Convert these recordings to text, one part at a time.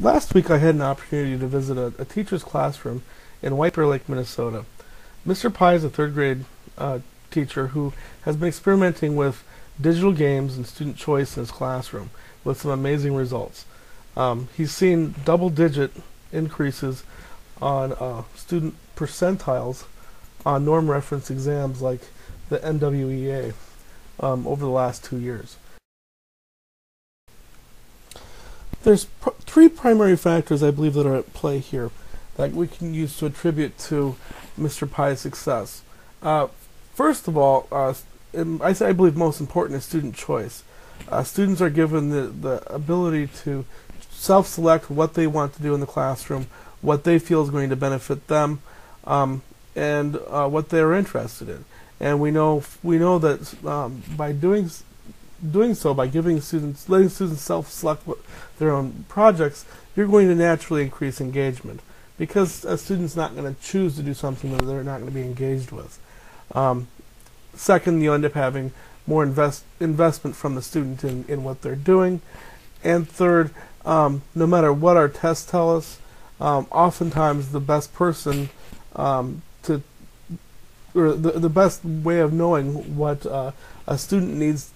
Last week I had an opportunity to visit a teacher's classroom in White Bear Lake, Minnesota. Mr. Pai is a third grade teacher who has been experimenting with digital games and student choice in his classroom with some amazing results. He's seen double-digit increases on student percentiles on norm reference exams like the NWEA over the last 2 years. There's three primary factors I believe that are at play here that we can use to attribute to Mr. Pai's success. First of all, I believe most important is student choice. Students are given the ability to self-select what they want to do in the classroom, what they feel is going to benefit them, and what they're interested in. And we know that by doing so, by letting students self-select their own projects, you're going to naturally increase engagement, because a student's not going to choose to do something that they're not going to be engaged with. Second, you end up having more investment from the student in what they're doing. And third, no matter what our tests tell us, oftentimes the best person the best way of knowing what a student needs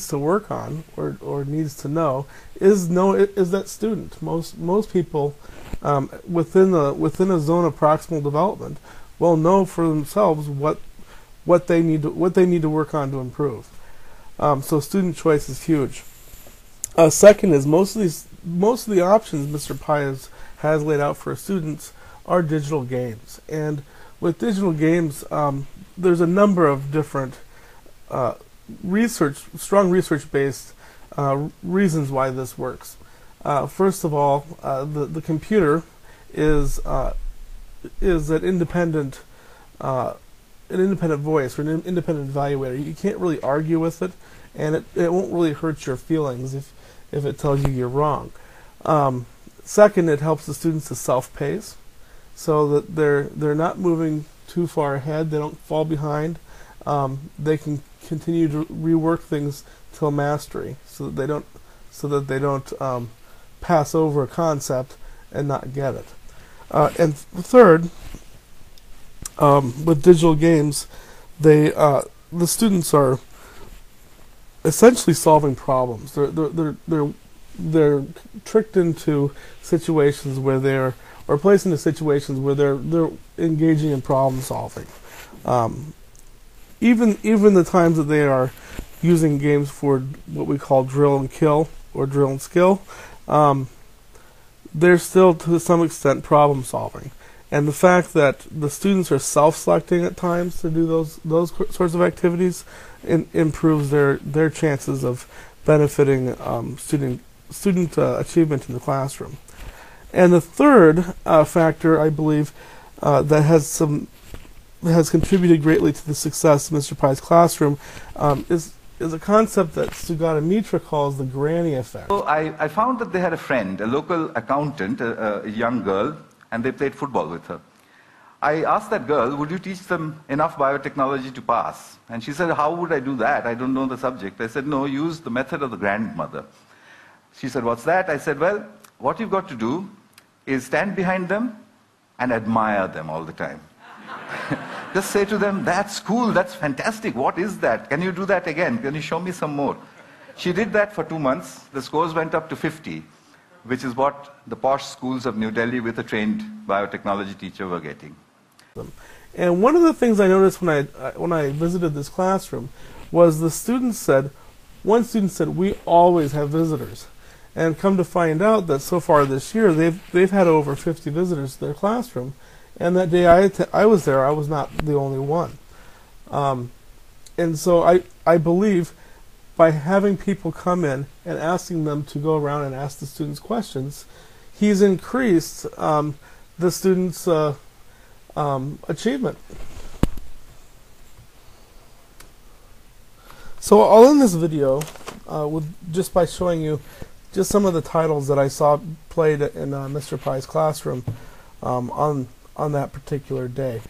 to work on or needs to know is that student. Most people within a zone of proximal development will know for themselves what they need to work on to improve. So student choice is huge. Second is most of the options Mr. Pai has laid out for students are digital games, and with digital games, there's a number of different strong research-based reasons why this works. First of all, the computer is an independent voice or an independent evaluator. You can't really argue with it, and it won't really hurt your feelings if it tells you you're wrong. Second, it helps the students to self-pace, so that they're not moving too far ahead. They don't fall behind. They can continue to rework things till mastery, so that they don't pass over a concept and not get it. And third, with digital games, the students are essentially solving problems. They're tricked into situations where they're placed into situations where they're engaging in problem solving. Even the times that they are using games for what we call drill and kill or drill and skill, they're still to some extent problem solving. And the fact that the students are self-selecting at times to do those sorts of activities improves their chances of benefiting student achievement in the classroom. And the third factor, I believe, that has contributed greatly to the success of Mr. Pai's classroom is a concept that Sugata Mitra calls the granny effect. So I found that they had a friend, a local accountant, a young girl, and they played football with her. I asked that girl, would you teach them enough biotechnology to pass? And she said, how would I do that? I don't know the subject. I said, no, use the method of the grandmother. She said, what's that? I said, well, what you've got to do is stand behind them and admire them all the time. Just say to them, that's cool, that's fantastic, what is that? Can you do that again? Can you show me some more? She did that for 2 months. The scores went up to 50, which is what the posh schools of New Delhi with a trained biotechnology teacher were getting. And one of the things I noticed when I visited this classroom was one student said, we always have visitors. And come to find out that so far this year, they've had over 50 visitors to their classroom. And that day I was there, I was not the only one. And so I believe by having people come in and asking them to go around and ask the students questions, he's increased the students' achievement. So I'll end this video just by showing you just some of the titles that I saw played in Mr. Pai's classroom on that particular day.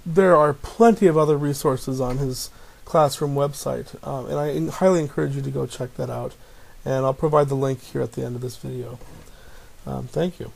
There are plenty of other resources on his classroom website, and I highly encourage you to go check that out. and I'll provide the link here at the end of this video. Thank you.